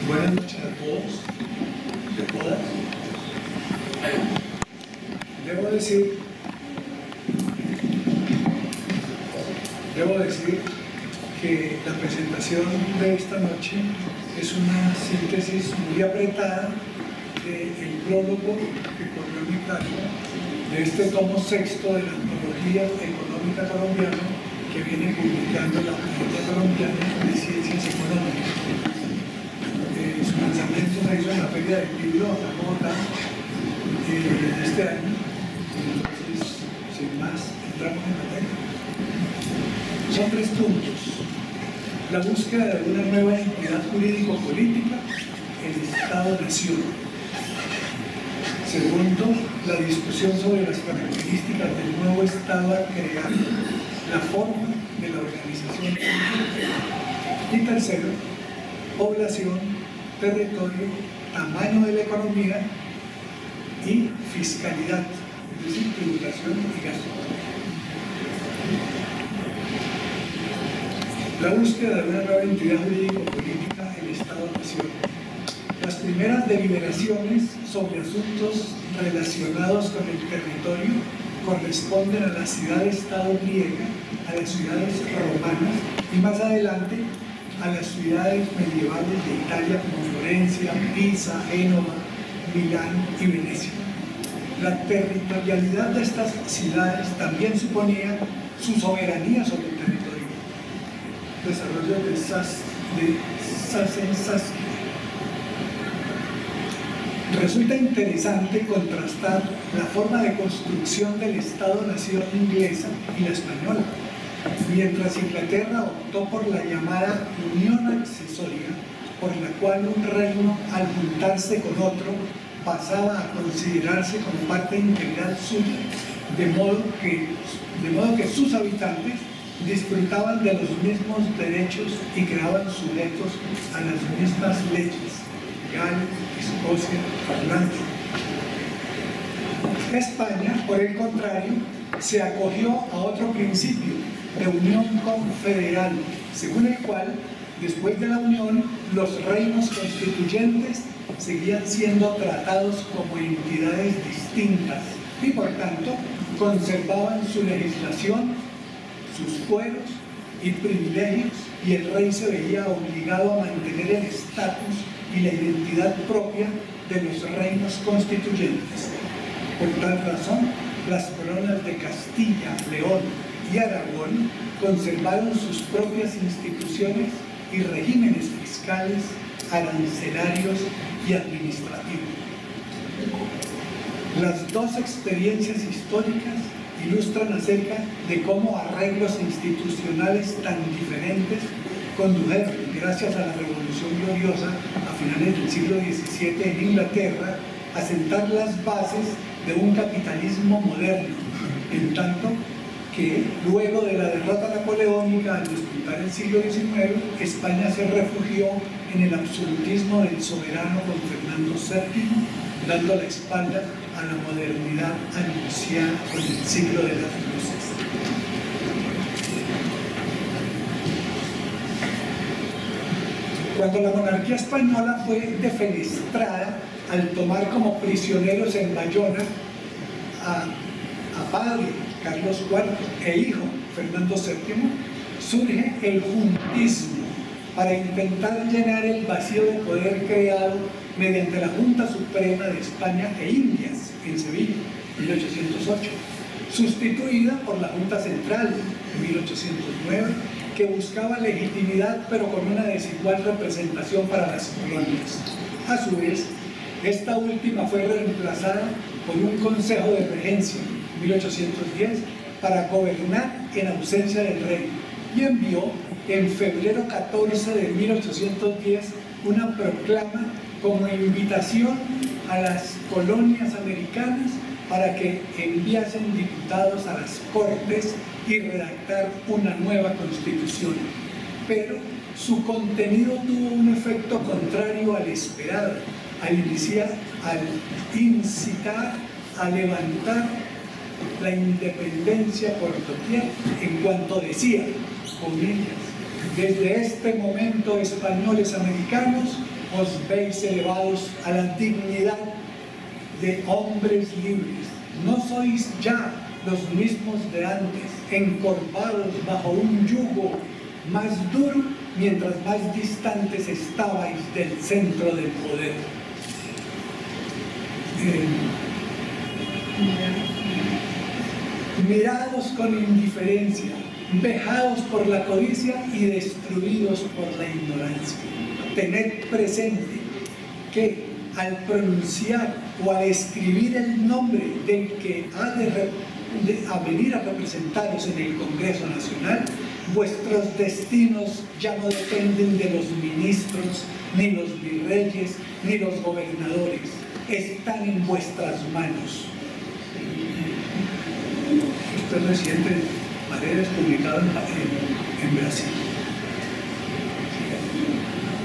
Buenas noches a todos y a todas. Debo decir que la presentación de esta noche es una síntesis muy apretada del prólogo que corrió mi cargo de este tomo sexto de la Antología Económica Colombiana que viene publicando la Academia Colombiana de Ciencias Económicas. Su lanzamiento se hizo en la Feria del Libro acá en Bogotá este año. Entonces, sin más, entramos en materia. Son 3 puntos: la búsqueda de una nueva entidad jurídico-política, el Estado-Nación. Segundo, la discusión sobre las características del nuevo Estado a crear, la forma de la organización política. Y tercero, población, territorio, tamaño de la economía y fiscalidad, es decir, tributación y gasto. La búsqueda de una nueva entidad jurídico-política, el Estado-Nación. Las primeras deliberaciones sobre asuntos relacionados con el territorio corresponden a la ciudad-estado griega, a las ciudades romanas y más adelante a las ciudades medievales de Italia como Florencia, Pisa, Génova, Milán y Venecia. La territorialidad de estas ciudades también suponía su soberanía sobre el territorio. Desarrollo de Sassen-Sassen. Resulta interesante contrastar la forma de construcción del Estado-Nación inglesa y la española. Mientras Inglaterra optó por la llamada unión accesoria, por la cual un reino al juntarse con otro pasaba a considerarse como parte integral suya, de modo que sus habitantes disfrutaban de los mismos derechos y quedaban sujetos a las mismas leyes. Gales, Escocia, Irlanda. España, por el contrario, se acogió a otro principio de unión confederal, según el cual, después de la unión, los reinos constituyentes seguían siendo tratados como entidades distintas y, por tanto, conservaban su legislación, sus fueros y privilegios, y el rey se veía obligado a mantener el estatus y la identidad propia de los reinos constituyentes. Por tal razón, las coronas de Castilla, León y Aragón conservaron sus propias instituciones y regímenes fiscales, arancelarios y administrativos. Las dos experiencias históricas ilustran acerca de cómo arreglos institucionales tan diferentes condujeron, gracias a la Revolución Gloriosa a finales del siglo XVII en Inglaterra, a sentar las bases de un capitalismo moderno, en tanto que luego de la derrota napoleónica al disputar el siglo XIX, España se refugió en el absolutismo del soberano don Fernando VII, dando la espalda a la modernidad anunciada con el siglo de las luces. Cuando la monarquía española fue defenestrada al tomar como prisioneros en Bayona a padre Carlos IV e hijo Fernando VII, surge el juntismo para intentar llenar el vacío de poder creado mediante la Junta Suprema de España e Indias en Sevilla, 1808, sustituida por la Junta Central, 1809, que buscaba legitimidad pero con una desigual representación para las colonias. A su vez, esta última fue reemplazada por un Consejo de Regencia, 1810, para gobernar en ausencia del rey, y envió en febrero 14 de 1810 una proclama como invitación a las colonias americanas para que enviasen diputados a las Cortes y redactar una nueva constitución. Pero su contenido tuvo un efecto contrario al esperado, al incitar a levantar la independencia por doquier, en cuanto decía, comillas, desde este momento españoles americanos os veis elevados a la dignidad de hombres libres. No sois ya los mismos de antes, encorvados bajo un yugo más duro, mientras más distantes estabais del centro del poder. Mirados con indiferencia, vejados por la codicia y destruidos por la ignorancia. Tened presente que al pronunciar o al escribir el nombre del que ha de venir a representaros en el Congreso Nacional, vuestros destinos ya no dependen de los ministros, ni los virreyes, ni los gobernadores. Están en vuestras manos. Esto es reciente, Paredes, publicado en Brasil.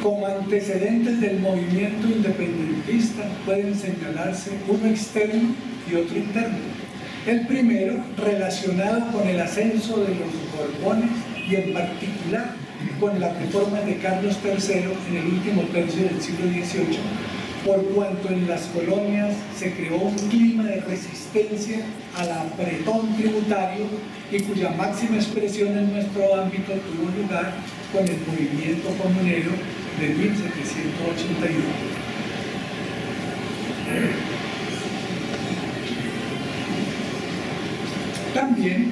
Como antecedentes del movimiento independentista pueden señalarse uno externo y otro interno. El primero relacionado con el ascenso de los Borbones y en particular con la reforma de Carlos III en el último tercio del siglo XVIII, por cuanto en las colonias se creó un clima de resistencia al apretón tributario y cuya máxima expresión en nuestro ámbito tuvo lugar con el movimiento comunero de 1781. También,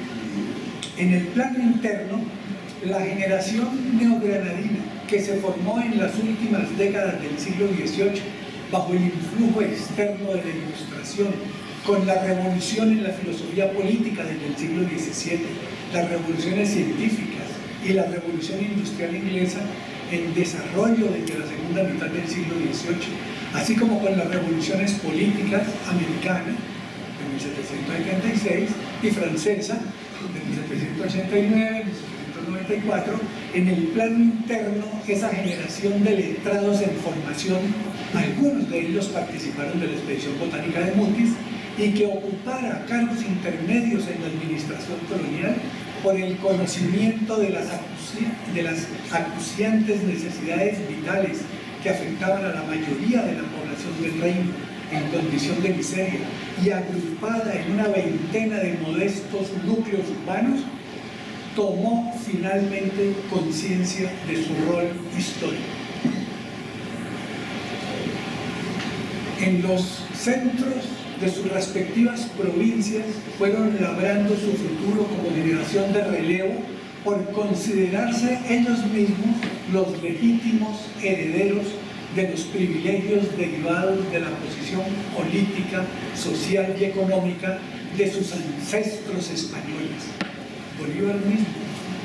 en el plano interno, la generación neogranadina que se formó en las últimas décadas del siglo XVIII bajo el influjo externo de la Ilustración, con la revolución en la filosofía política desde el siglo XVII, las revoluciones científicas y la revolución industrial inglesa en desarrollo desde la segunda mitad del siglo XVIII, así como con las revoluciones políticas americanas de 1776 y francesa de 1789, 1794, en el plano interno, esa generación de letrados en formación, algunos de ellos participaron de la expedición botánica de Mutis, y que ocupara cargos intermedios en la administración colonial por el conocimiento de las acuciantes necesidades vitales que afectaban a la mayoría de la población del reino en condición de miseria y agrupada en una veintena de modestos núcleos urbanos, tomó finalmente conciencia de su rol histórico. En los centros de sus respectivas provincias fueron labrando su futuro como generación de relevo por considerarse ellos mismos los legítimos herederos de los privilegios derivados de la posición política, social y económica de sus ancestros españoles. Bolívar mismo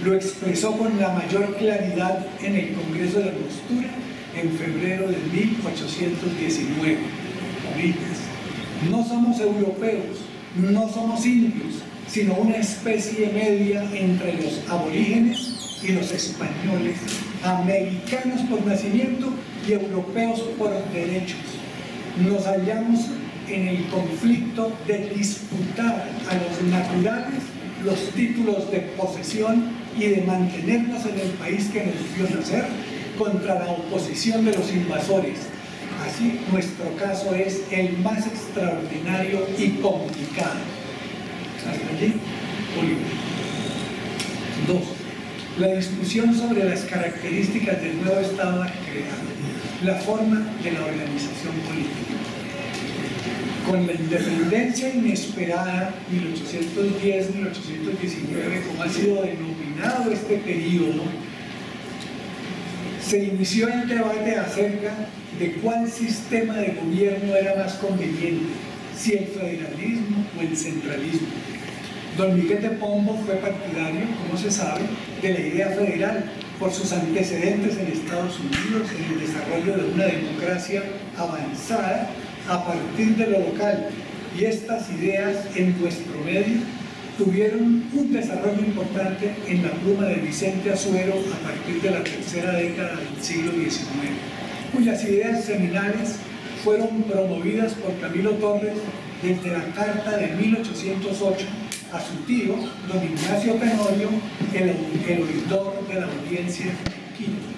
lo expresó con la mayor claridad en el Congreso de Angostura en febrero de 1819. No somos europeos, no somos indios, sino una especie media entre los aborígenes y los españoles, americanos por nacimiento y europeos por derechos. Nos hallamos en el conflicto de disputar a los naturales los títulos de posesión y de mantenernos en el país que nos vio nacer contra la oposición de los invasores. Así, nuestro caso es el más extraordinario y complicado. ¿Hasta allí? 2. La discusión sobre las características del nuevo Estado a crear, la forma de la organización política. Con la independencia inesperada, 1810-1819, como ha sido denominado este periodo, se inició el debate acerca de cuál sistema de gobierno era más conveniente, si el federalismo o el centralismo. Don Miguel de Pombo fue partidario, como se sabe, de la idea federal por sus antecedentes en Estados Unidos en el desarrollo de una democracia avanzada a partir de lo local, y estas ideas en nuestro medio tuvieron un desarrollo importante en la pluma de Vicente Azuero a partir de la tercera década del siglo XIX, cuyas ideas seminales fueron promovidas por Camilo Torres desde la carta de 1808 a su tío, don Ignacio Tenorio, el oidor de la audiencia quinta.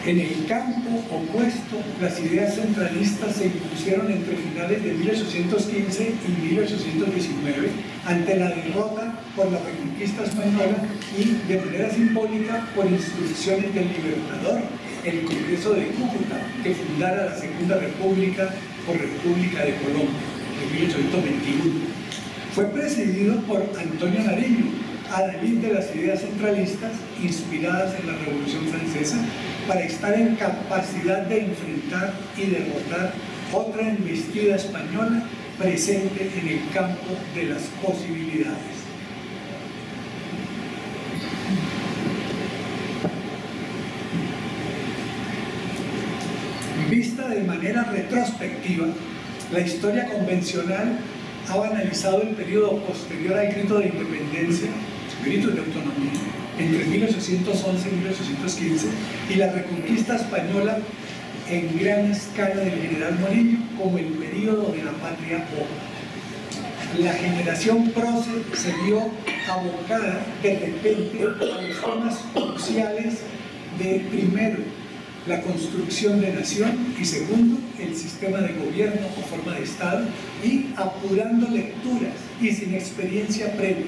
En el campo opuesto, las ideas centralistas se impusieron entre finales de 1815 y 1819 ante la derrota por la reconquista española y, de manera simbólica, por instrucciones del Libertador, el Congreso de Cúcuta, que fundara la Segunda República o República de Colombia, en 1821. Fue presidido por Antonio Nariño, adalid de las ideas centralistas inspiradas en la Revolución Francesa, para estar en capacidad de enfrentar y derrotar otra embestida española presente en el campo de las posibilidades. Vista de manera retrospectiva, la historia convencional ha banalizado el periodo posterior al grito de independencia, grito de autonomía, entre 1811 y 1815, y la reconquista española en gran escala del general Morillo como el periodo de la patria pobre. La generación prócer se vio abocada de repente a los temas cruciales de, primero, la construcción de nación y, segundo, el sistema de gobierno o forma de Estado, y apurando lecturas y sin experiencia previa.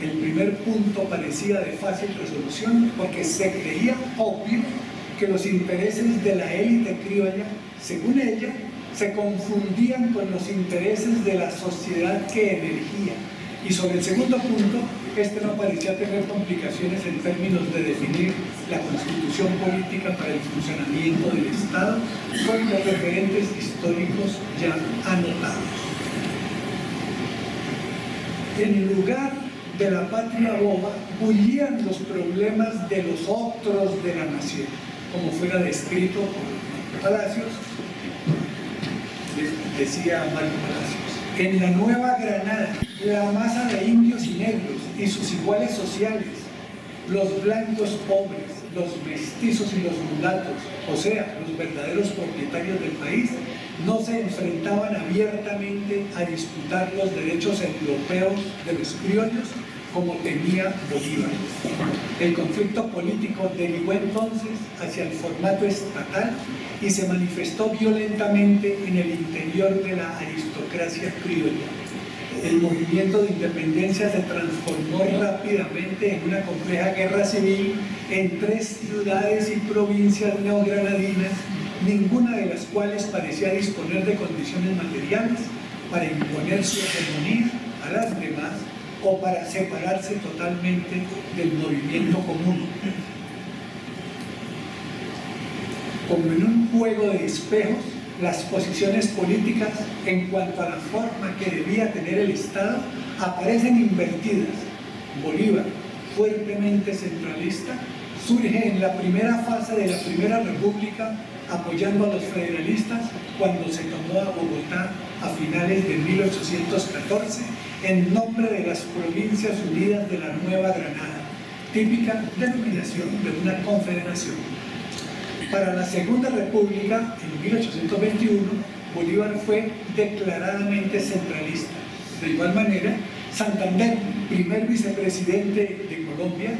El primer punto parecía de fácil resolución porque se creía obvio que los intereses de la élite criolla, según ella, se confundían con los intereses de la sociedad que emergía. Y sobre el segundo punto, este no parecía tener complicaciones en términos de definir la constitución política para el funcionamiento del Estado con los referentes históricos ya anotados. En lugar de la patria boba, bullían los problemas de los otros de la nación, como fuera descrito por Palacios, decía Marco Palacios. En la Nueva Granada, la masa de indios y negros y sus iguales sociales, los blancos pobres, los mestizos y los mulatos, o sea, los verdaderos propietarios del país, no se enfrentaban abiertamente a disputar los derechos europeos de los criollos como temía Bolívar. El conflicto político derivó entonces hacia el formato estatal y se manifestó violentamente en el interior de la aristocracia criolla. El movimiento de independencia se transformó rápidamente en una compleja guerra civil en 3 ciudades y provincias neogranadinas, ninguna de las cuales parecía disponer de condiciones materiales para imponer su hegemonía a las demás o para separarse totalmente del movimiento común. Como en un juego de espejos, las posiciones políticas en cuanto a la forma que debía tener el Estado aparecen invertidas. Bolívar, fuertemente centralista, surge en la primera fase de la Primera República apoyando a los federalistas cuando se tomó a Bogotá a finales de 1814 en nombre de las Provincias Unidas de la Nueva Granada, típica denominación de una confederación. Para la Segunda República, en 1821, Bolívar fue declaradamente centralista. De igual manera, Santander, primer vicepresidente de Colombia,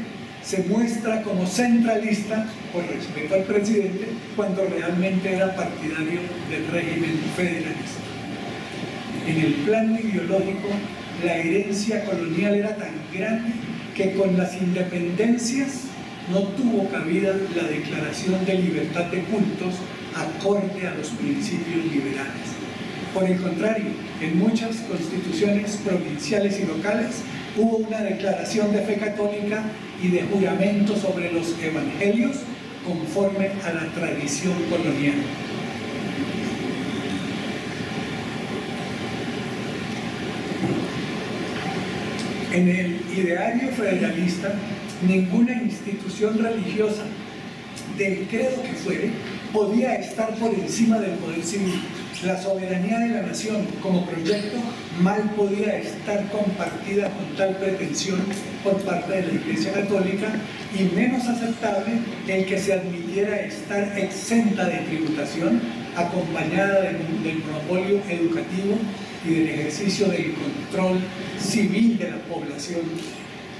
se muestra como centralista por respeto al presidente cuando realmente era partidario del régimen federalista. En el plano ideológico, la herencia colonial era tan grande que con las independencias no tuvo cabida la declaración de libertad de cultos acorde a los principios liberales. Por el contrario, en muchas constituciones provinciales y locales hubo una declaración de fe católica y de juramento sobre los evangelios conforme a la tradición colonial. En el ideario federalista, ninguna institución religiosa, del credo que fuere, podía estar por encima del poder civil. La soberanía de la nación como proyecto mal podía estar compartida con tal pretensión por parte de la Iglesia Católica, y menos aceptable el que se admitiera estar exenta de tributación, acompañada del monopolio educativo y del ejercicio del control civil de la población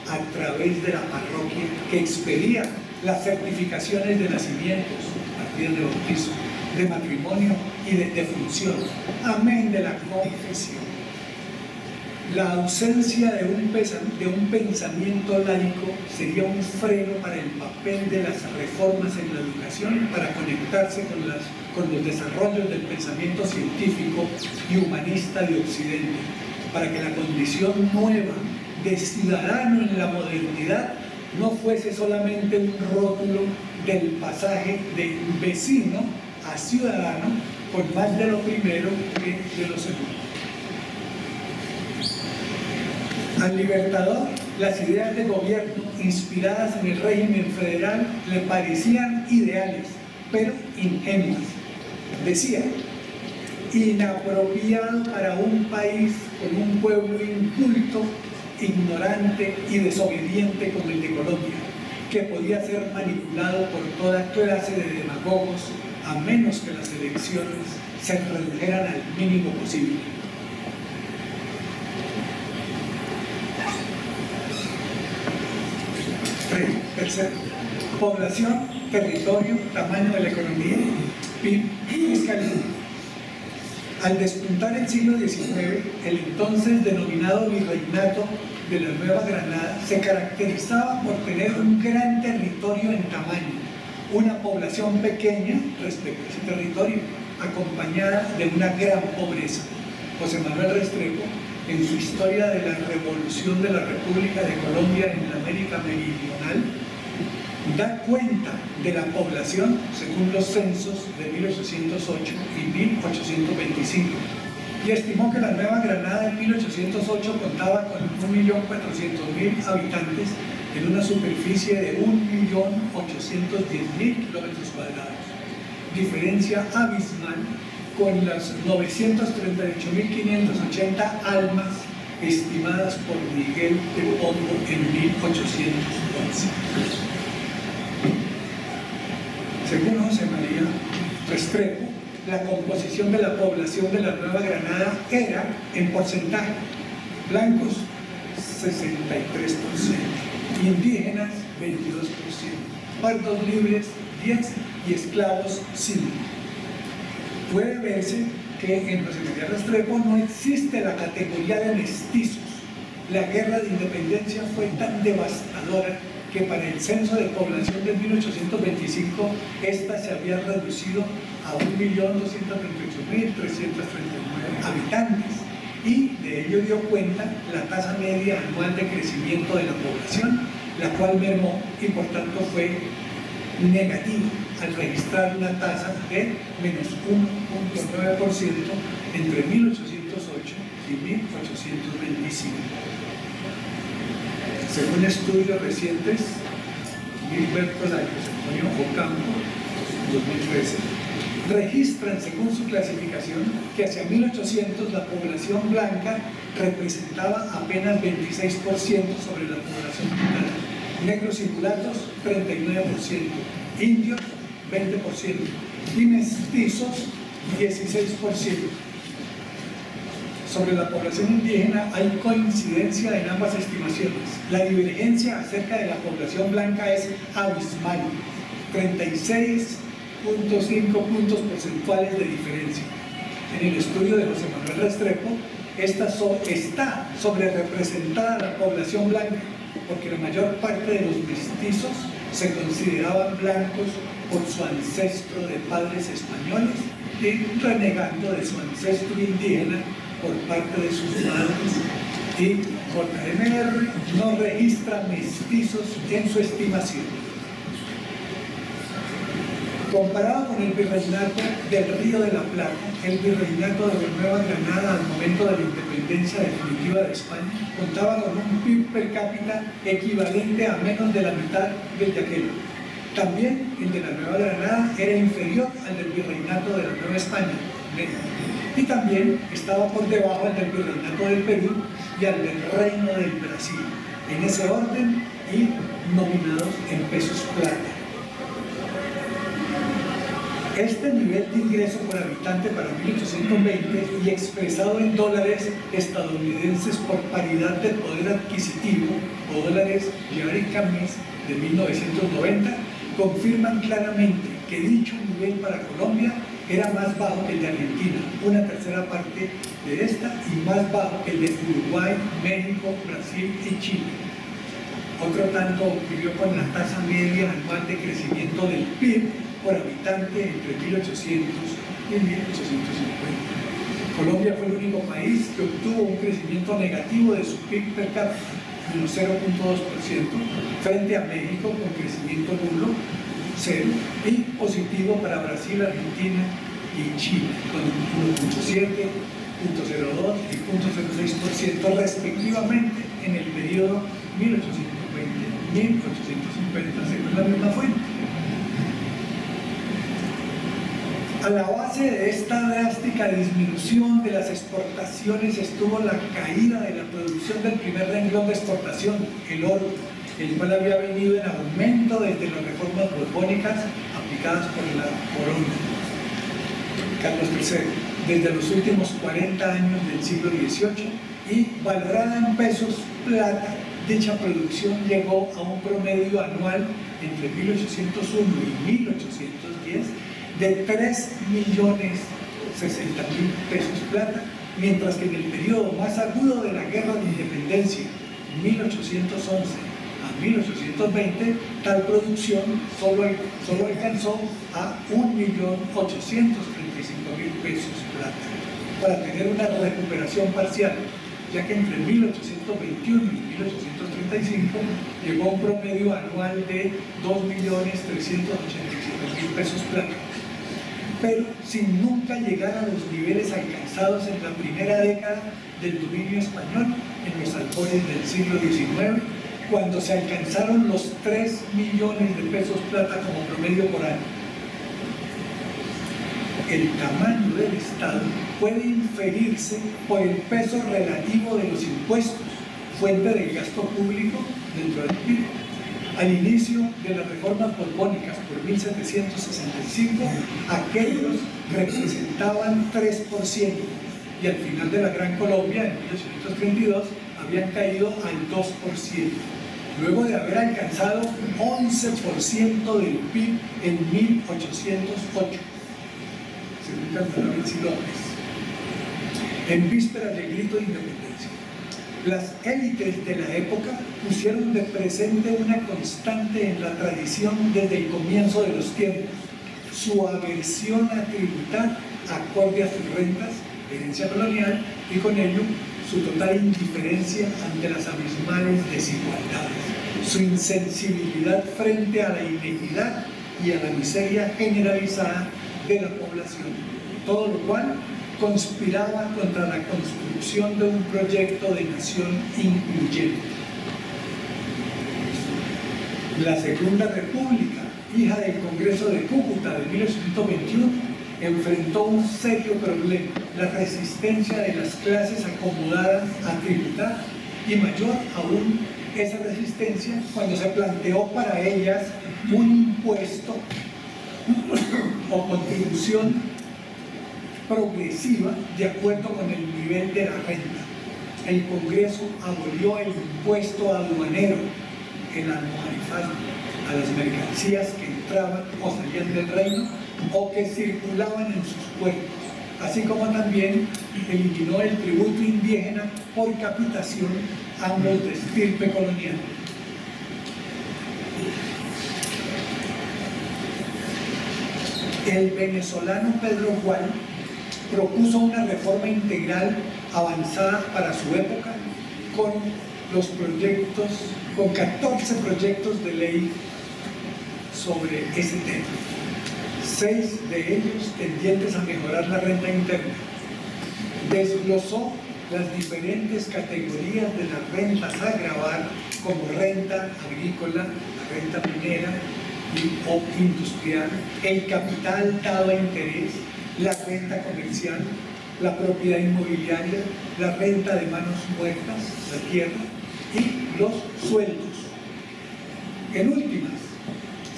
a través de la parroquia, que expedía las certificaciones de nacimientos, partidas de bautizo, de matrimonio y de defunción, amén de la confesión. La ausencia de un pensamiento laico sería un freno para el papel de las reformas en la educación para conectarse con los desarrollos del pensamiento científico y humanista de Occidente, para que la condición nueva de ciudadano en la modernidad no fuese solamente un rótulo del pasaje de vecino a ciudadano, por más de lo primero que de lo segundo. Al Libertador, las ideas de gobierno inspiradas en el régimen federal le parecían ideales, pero ingenuas. Decía: inapropiado para un país con un pueblo inculto, ignorante y desobediente como el de Colombia, que podía ser manipulado por toda clase de demagogos, a menos que las elecciones se redujeran al mínimo posible. Tercero, población, territorio, tamaño de la economía, PIB, fiscalidad. Al despuntar el siglo XIX, el entonces denominado virreinato de la Nueva Granada se caracterizaba por tener un gran territorio en tamaño, una población pequeña respecto a ese territorio, acompañada de una gran pobreza. José Manuel Restrepo, en su historia de la revolución de la República de Colombia en la América Meridional, da cuenta de la población según los censos de 1808 y 1825 y estimó que la Nueva Granada en 1808 contaba con 1.400.000 habitantes en una superficie de 1.810.000 kilómetros cuadrados, diferencia abismal con las 938.580 almas estimadas por Miguel de Pombo en 1811. Según José María Restrepo, la composición de la población de la Nueva Granada era, en porcentaje, blancos 63%, indígenas 22%, pardos libres 10% y esclavos 5%. Puede verse que en José María Restrepo no existe la categoría de mestizos. La guerra de independencia fue tan devastadora que para el censo de población de 1825 esta se había reducido a 1.238.339 habitantes, y de ello dio cuenta la tasa media anual de crecimiento de la población, la cual mermó y por tanto fue negativa al registrar una tasa de menos 1.9% entre 1808 y 1825. Según estudios recientes, Gilberto Larios, Antonio Ocampo, 2013, registran según su clasificación que hacia 1800 la población blanca representaba apenas 26% sobre la población total, negros y mulatos 39%, indios 20% y mestizos 16%. Sobre la población indígena hay coincidencia en ambas estimaciones. La divergencia acerca de la población blanca es abismal, 36.5 puntos porcentuales de diferencia. En el estudio de José Manuel Restrepo, está sobre representada la población blanca, porque la mayor parte de los mestizos se consideraban blancos por su ancestro de padres españoles y renegando de su ancestro indígena por parte de sus madres, y JMR no registra mestizos en su estimación. Comparado con el virreinato del Río de la Plata, el virreinato de la Nueva Granada al momento de la independencia definitiva de España contaba con un PIB per cápita equivalente a menos de la mitad del de aquel. También el de la Nueva Granada era inferior al del virreinato de la Nueva España, y también estaba por debajo del virreinato del Perú y al del Reino del Brasil, en ese orden y nominados en pesos plata. Este nivel de ingreso por habitante para 1820 y expresado en dólares estadounidenses por paridad del poder adquisitivo o dólares Jerry Camis de 1990 confirman claramente que dicho nivel para Colombia era más bajo que el de Argentina, una tercera parte de esta, y más bajo que el de Uruguay, México, Brasil y Chile. Otro tanto ocurrió con la tasa media anual de crecimiento del PIB por habitante entre 1800 y 1850. Colombia fue el único país que obtuvo un crecimiento negativo de su PIB per cápita, menos 0.2%, frente a México con crecimiento nulo, 0, y positivo para Brasil, Argentina y Chile, con 1.7, 0.02 y 0.06% respectivamente en el periodo 1820-1850, según la misma fuente. A la base de esta drástica disminución de las exportaciones estuvo la caída de la producción del primer renglón de exportación, el oro, el cual había venido en aumento desde las reformas borbónicas aplicadas por la corona, Carlos III, desde los últimos 40 años del siglo XVIII, y valorada en pesos plata, dicha producción llegó a un promedio anual entre 1801 y 1810 de 3.060.000 pesos plata, mientras que en el periodo más agudo de la Guerra de Independencia, 1811 a 1820, tal producción solo alcanzó a 1.835.000 pesos plata, para tener una recuperación parcial, ya que entre 1821 y 1835 llegó a un promedio anual de 2.387.000 pesos plata, pero sin nunca llegar a los niveles alcanzados en la primera década del dominio español en los albores del siglo XIX, cuando se alcanzaron los 3 millones de pesos plata como promedio por año. El tamaño del Estado puede inferirse por el peso relativo de los impuestos, fuente del gasto público dentro del PIB. Al inicio de las reformas borbónicas por 1765, aquellos representaban 3%, y al final de la Gran Colombia, en 1832, habían caído al 2%, luego de haber alcanzado 11% del PIB en 1808, según calculaba Elsie López, en vísperas del grito de independencia. Las élites de la época pusieron de presente una constante en la tradición desde el comienzo de los tiempos: su aversión a tributar acorde a sus rentas, herencia colonial, y con ello su total indiferencia ante las abismales desigualdades, su insensibilidad frente a la inequidad y a la miseria generalizada de la población, todo lo cual conspiraba contra la construcción de un proyecto de nación incluyente. La Segunda República, hija del Congreso de Cúcuta de 1821, enfrentó un serio problema: la resistencia de las clases acomodadas a tributar, y mayor aún esa resistencia cuando se planteó para ellas un impuesto o contribución progresiva de acuerdo con el nivel de la renta. El Congreso abolió el impuesto aduanero, el almojarifado, a las mercancías que entraban o salían del reino o que circulaban en sus puertos, así como también eliminó el tributo indígena por capitación, ambos de estirpe colonial. El venezolano Pedro Gual propuso una reforma integral avanzada para su época con 14 proyectos de ley sobre ese tema, 6 de ellos tendientes a mejorar la renta interna. Desglosó las diferentes categorías de las rentas a gravar, como renta agrícola, la renta minera o industrial, el capital dado a interés, la renta comercial, la propiedad inmobiliaria, la renta de manos muertas, la tierra, y los sueldos. En últimas,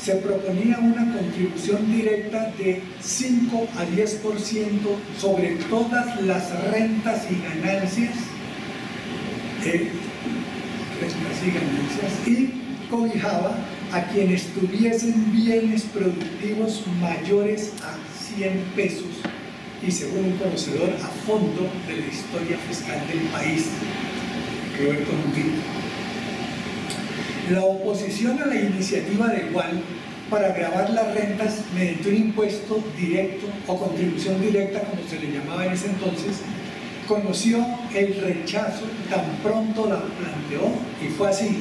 se proponía una contribución directa de 5 a 10% sobre todas las rentas y ganancias, y cobijaba a quienes tuviesen bienes productivos mayores a 100 pesos y, según un conocedor a fondo de la historia fiscal del país, Roberto Junquillo. La oposición a la iniciativa de Gual para gravar las rentas mediante un impuesto directo o contribución directa, como se le llamaba en ese entonces, conoció el rechazo tan pronto la planteó, y fue así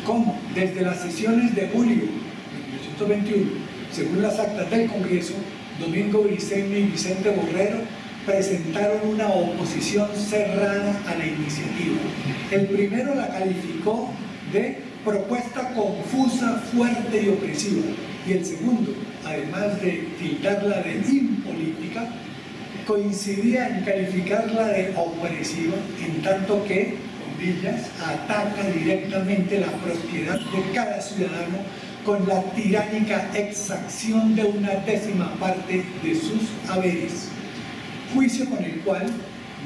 como desde las sesiones de julio de 1921, según las actas del Congreso, Domingo Briceño y Vicente Borrero presentaron una oposición cerrada a la iniciativa. El primero la calificó de propuesta confusa, fuerte y opresiva, y el segundo, además de tildarla de impolítica, coincidía en calificarla de opresiva, en tanto que, comillas, ataca directamente la propiedad de cada ciudadano con la tiránica exacción de una décima parte de sus haberes, juicio con el cual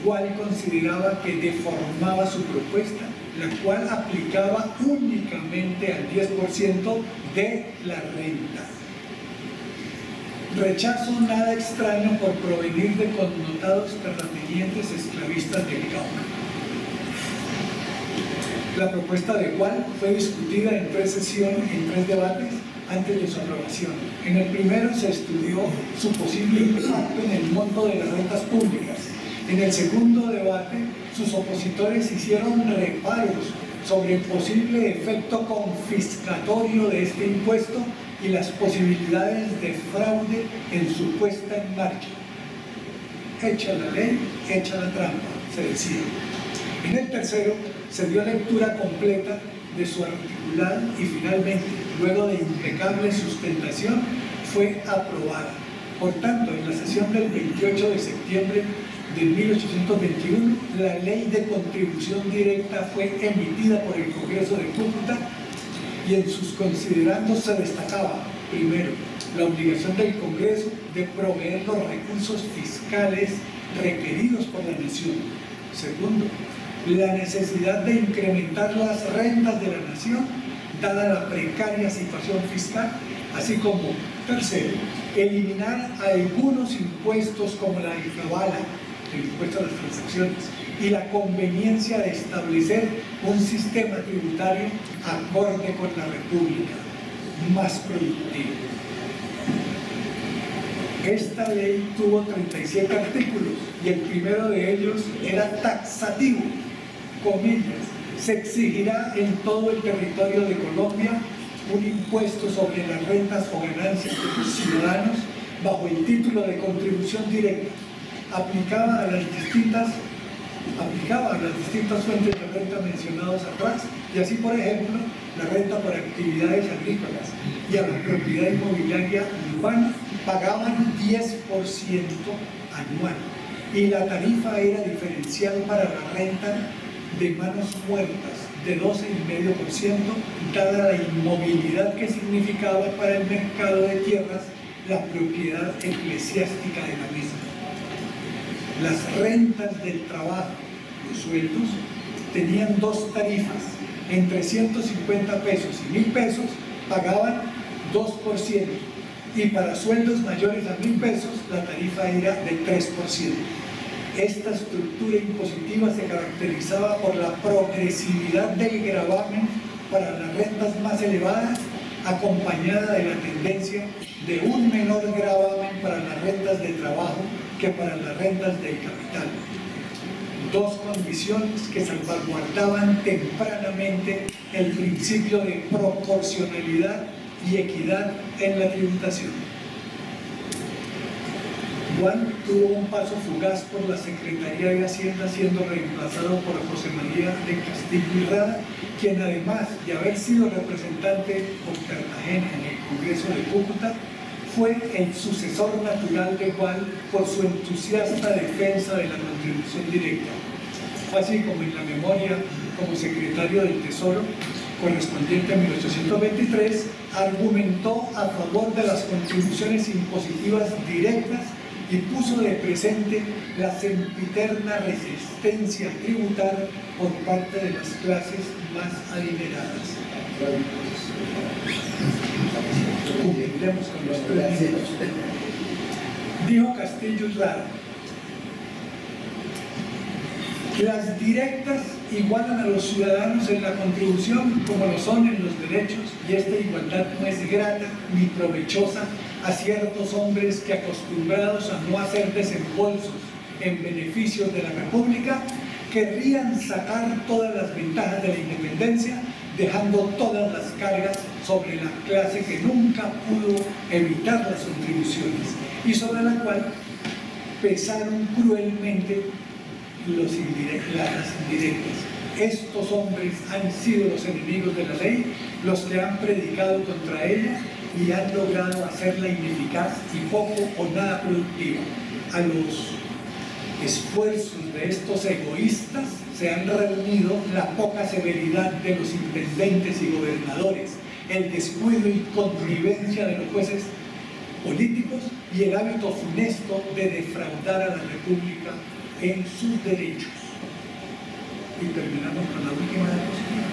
Gual consideraba que deformaba su propuesta, la cual aplicaba únicamente al 10% de la renta. Rechazo nada extraño por provenir de connotados terratenientes esclavistas del Cauca. La propuesta de Gual fue discutida en 3 sesiones, en 3 debates antes de su aprobación. En el primero se estudió su posible impacto en el monto de las rentas públicas. En el segundo debate, sus opositores hicieron reparos sobre el posible efecto confiscatorio de este impuesto y las posibilidades de fraude en su puesta en marcha. Hecha la ley, hecha la trampa, se decía. En el tercero, se dio lectura completa de su articulado y finalmente, luego de impecable sustentación, fue aprobada. Por tanto, en la sesión del 28 de septiembre de 1821, la ley de contribución directa fue emitida por el Congreso de Cúcuta y en sus considerandos se destacaba, primero, la obligación del Congreso de proveer los recursos fiscales requeridos por la nación. Segundo, la necesidad de incrementar las rentas de la nación, dada la precaria situación fiscal, así como, tercero, eliminar algunos impuestos como la alcabala, el impuesto a las transacciones, y la conveniencia de establecer un sistema tributario acorde con la República, más productivo. Esta ley tuvo 37 artículos y el primero de ellos era taxativo, comillas, se exigirá en todo el territorio de Colombia un impuesto sobre las rentas o ganancias de los ciudadanos bajo el título de contribución directa, aplicaba a las distintas fuentes de renta mencionadas atrás, y así, por ejemplo, la renta por actividades agrícolas y a la propiedad inmobiliaria urbana pagaban 10% anual, y la tarifa era diferencial para la renta de manos muertas de 12,5%, dada la inmovilidad que significaba para el mercado de tierras la propiedad eclesiástica de la misma. Las rentas del trabajo, los sueldos, tenían 2 tarifas, entre 150 pesos y 1.000 pesos pagaban 2%, y para sueldos mayores a 1.000 pesos la tarifa era de 3%. Esta estructura impositiva se caracterizaba por la progresividad del gravamen para las rentas más elevadas, acompañada de la tendencia de un menor gravamen para las rentas de trabajo que para las rentas del capital. 2 condiciones que salvaguardaban tempranamente el principio de proporcionalidad y equidad en la tributación. Juan tuvo un paso fugaz por la Secretaría de Hacienda, siendo reemplazado por José María de Castillo y Rada, quien, además de haber sido representante por Cartagena en el Congreso de Cúcuta, fue el sucesor natural de Juan por su entusiasta defensa de la contribución directa. Fue así como en la memoria como secretario del Tesoro, correspondiente a 1823, argumentó a favor de las contribuciones impositivas directas y puso de presente la sempiterna resistencia a tributar por parte de las clases más adineradas. Cumpliremos con los 3 minutos. Dijo Castillo Lara: las directas igualan a los ciudadanos en la contribución como lo son en los derechos, y esta igualdad no es grata ni provechosa a ciertos hombres que, acostumbrados a no hacer desembolsos en beneficios de la República, querrían sacar todas las ventajas de la independencia, dejando todas las cargas sobre la clase que nunca pudo evitar las contribuciones y sobre la cual pesaron cruelmente las indirectas. Estos hombres han sido los enemigos de la ley, los que han predicado contra ella y han logrado hacerla ineficaz y poco o nada productiva. A los esfuerzos de estos egoístas se han reunido la poca severidad de los intendentes y gobernadores, el descuido y connivencia de los jueces políticos y el hábito funesto de defraudar a la República en sus derechos. Y terminamos con la última diapositiva.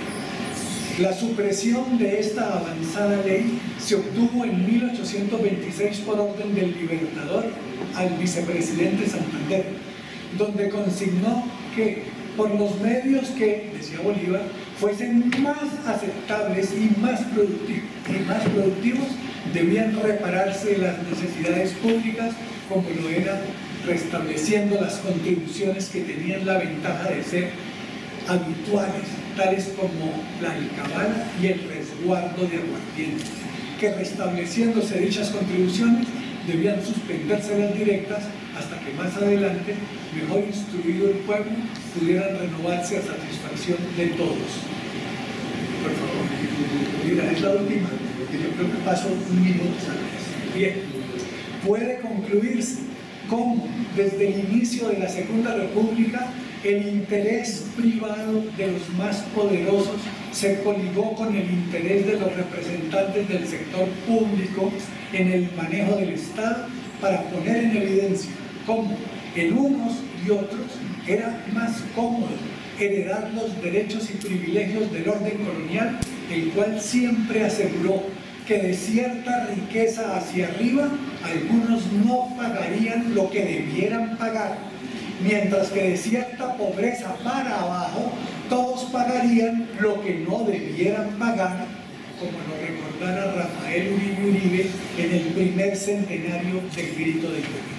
La supresión de esta avanzada ley se obtuvo en 1826 por orden del Libertador al vicepresidente Santander, donde consignó que por los medios que, decía Bolívar, fuesen más aceptables y más productivos, debían repararse las necesidades públicas, como lo era restableciendo las contribuciones que tenían la ventaja de ser habituales, tales como la alcabala y el resguardo de aguardiente, que restableciéndose dichas contribuciones debían suspenderse las directas hasta que más adelante, mejor instruido el pueblo, pudieran renovarse a satisfacción de todos. Por favor, mira, es la última, porque yo creo que paso un minuto antes. Bien, puede concluirse cómo desde el inicio de la Segunda República el interés privado de los más poderosos se coligó con el interés de los representantes del sector público en el manejo del Estado, para poner en evidencia cómo en unos y otros era más cómodo heredar los derechos y privilegios del orden colonial, el cual siempre aseguró que de cierta riqueza hacia arriba algunos no pagarían lo que debieran pagar, mientras que de cierta pobreza para abajo todos pagarían lo que no debieran pagar, como lo recordara Rafael Uribe Uribe en el primer centenario del Grito de Guerra.